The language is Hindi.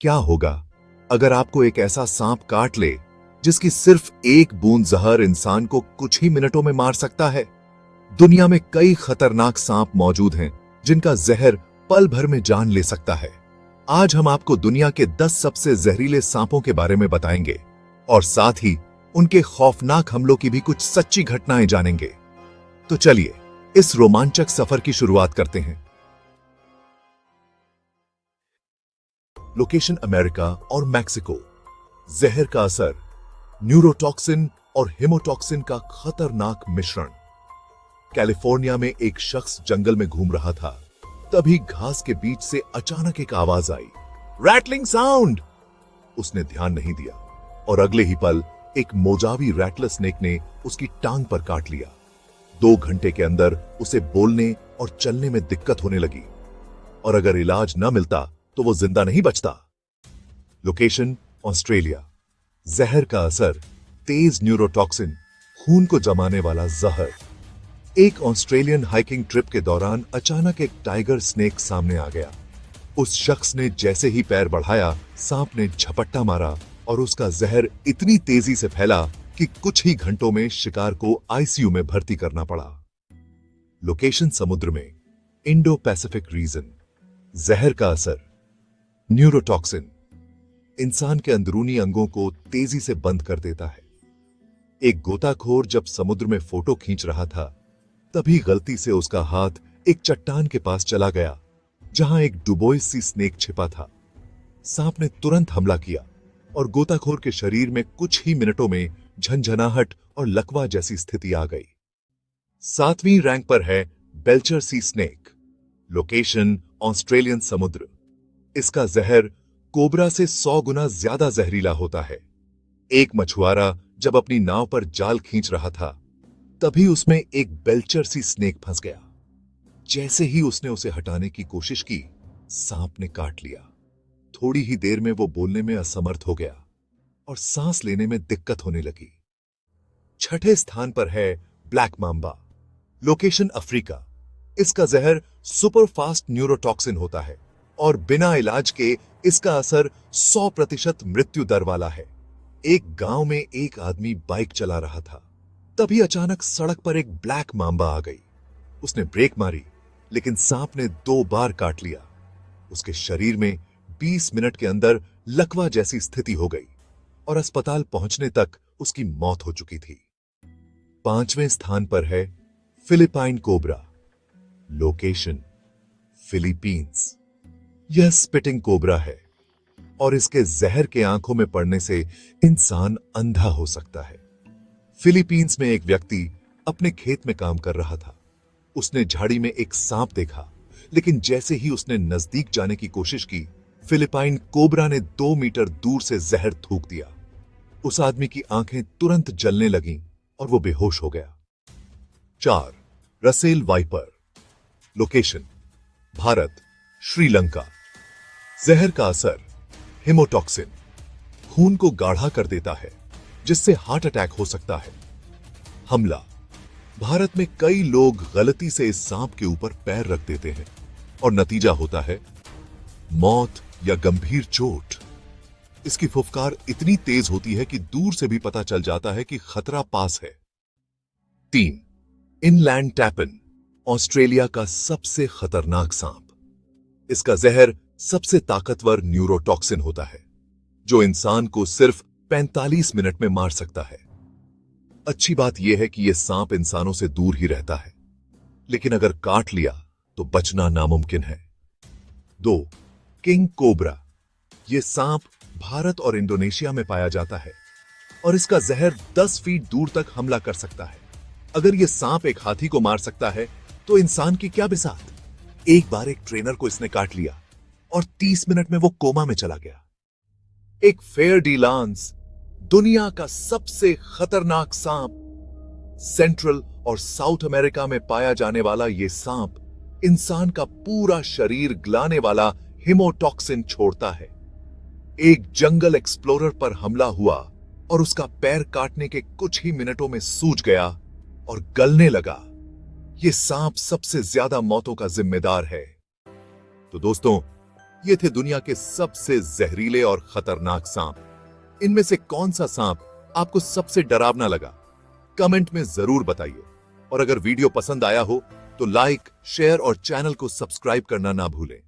क्या होगा अगर आपको एक ऐसा सांप काट ले जिसकी सिर्फ एक बूंद जहर इंसान को कुछ ही मिनटों में मार सकता है। दुनिया में कई खतरनाक सांप मौजूद हैं जिनका जहर पल भर में जान ले सकता है। आज हम आपको दुनिया के 10 सबसे जहरीले सांपों के बारे में बताएंगे और साथ ही उनके खौफनाक हमलों की भी कुछ सच्ची घटनाएं जानेंगे। तो चलिए इस रोमांचक सफर की शुरुआत करते हैं। लोकेशन अमेरिका और मैक्सिको। जहर का असर, न्यूरोटॉक्सिन और हिमोटॉक्सिन का खतरनाक मिश्रण। कैलिफोर्निया में एक शख्स जंगल में घूम रहा था, तभी घास के बीच से अचानक एक आवाज आई, रैटलिंग साउंड। उसने ध्यान नहीं दिया और अगले ही पल एक मोजावी रैटलर स्नेक ने उसकी टांग पर काट लिया। 2 घंटे के अंदर उसे बोलने और चलने में दिक्कत होने लगी और अगर इलाज न मिलता तो वो जिंदा नहीं बचता। Location Australia. जहर का असर, तेज न्यूरोटॉक्सिन, खून को जमाने वाला जहर। एक ऑस्ट्रेलियन हाइकिंग ट्रिप के दौरान अचानक एक टाइगर स्नेक सामने आ गया। उस शख्स ने जैसे ही पैर बढ़ाया, सांप ने झपट्टा मारा और उसका जहर इतनी तेजी से फैला कि कुछ ही घंटों में शिकार को आईसीयू में भर्ती करना पड़ा। लोकेशन समुद्र में, इंडो पैसिफिक रीजन। जहर का असर, न्यूरोटॉक्सिन, इंसान के अंदरूनी अंगों को तेजी से बंद कर देता है। एक गोताखोर जब समुद्र में फोटो खींच रहा था, तभी गलती से उसका हाथ एक चट्टान के पास चला गया जहां एक डुबोई सी स्नेक छिपा था। सांप ने तुरंत हमला किया और गोताखोर के शरीर में कुछ ही मिनटों में झंझनाहट और लकवा जैसी स्थिति आ गई। 7वीं रैंक पर है बेल्चर सी स्नेक। लोकेशन ऑस्ट्रेलियन समुद्र। इसका जहर कोबरा से 100 गुना ज्यादा जहरीला होता है। एक मछुआरा जब अपनी नाव पर जाल खींच रहा था, तभी उसमें एक बेल्चर सी स्नेक फंस गया। जैसे ही उसने उसे हटाने की कोशिश की, सांप ने काट लिया। थोड़ी ही देर में वो बोलने में असमर्थ हो गया और सांस लेने में दिक्कत होने लगी। 6ठे स्थान पर है ब्लैक मांबा। Location Africa. इसका जहर सुपर फास्ट न्यूरोटॉक्सिन होता है और बिना इलाज के इसका असर 100% मृत्यु दर वाला है। एक गांव में एक आदमी बाइक चला रहा था, तभी अचानक सड़क पर एक ब्लैक मांबा आ गई। उसने ब्रेक मारी, लेकिन सांप ने 2 बार काट लिया। उसके शरीर में 20 मिनट के अंदर लकवा जैसी स्थिति हो गई और अस्पताल पहुंचने तक उसकी मौत हो चुकी थी। 5वें स्थान पर है फिलिपाइन कोबरा। Location Philippines. यह स्पिटिंग कोबरा है और इसके जहर के आंखों में पड़ने से इंसान अंधा हो सकता है। फिलीपींस में एक व्यक्ति अपने खेत में काम कर रहा था। उसने झाड़ी में एक सांप देखा, लेकिन जैसे ही उसने नजदीक जाने की कोशिश की, फिलिपाइन कोबरा ने 2 मीटर दूर से जहर थूक दिया। उस आदमी की आंखें तुरंत जलने लगीं और वो बेहोश हो गया। 4. Russell viper. Location Bharat, Sri Lanka. जहर का असर, हिमोटॉक्सिन, खून को गाढ़ा कर देता है जिससे हार्ट अटैक हो सकता है। हमला, भारत में कई लोग गलती से इस सांप के ऊपर पैर रख देते हैं और नतीजा होता है मौत या गंभीर चोट। इसकी फुफकार इतनी तेज होती है कि दूर से भी पता चल जाता है कि खतरा पास है। 3. इनलैंड टैपिन। ऑस्ट्रेलिया का सबसे खतरनाक सांप। इसका जहर सबसे ताकतवर न्यूरोटॉक्सिन होता है जो इंसान को सिर्फ 45 मिनट में मार सकता है। अच्छी बात यह है कि यह सांप इंसानों से दूर ही रहता है, लेकिन अगर काट लिया तो बचना नामुमकिन है। 2. King cobra. यह सांप भारत और इंडोनेशिया में पाया जाता है और इसका जहर 10 फीट दूर तक हमला कर सकता है। अगर यह सांप एक हाथी को मार सकता है तो इंसान की क्या बिसात। एक बार एक ट्रेनर को इसने काट लिया और 30 मिनट में वो कोमा में चला गया। एक फेयर डी लांस, दुनिया का सबसे खतरनाक सांप। सेंट्रल और साउथ अमेरिका में पाया जाने वाला यह सांप इंसान का पूरा शरीर गलाने वाला हिमोटॉक्सिन छोड़ता है। एक जंगल एक्सप्लोरर पर हमला हुआ और उसका पैर काटने के कुछ ही मिनटों में सूज गया और गलने लगा। यह सांप सबसे ज्यादा मौतों का जिम्मेदार है। तो दोस्तों, ये थे दुनिया के सबसे जहरीले और खतरनाक सांप। इनमें से कौन सा सांप आपको सबसे डरावना लगा, कमेंट में जरूर बताइए। और अगर वीडियो पसंद आया हो तो लाइक, शेयर और चैनल को सब्सक्राइब करना ना भूलें।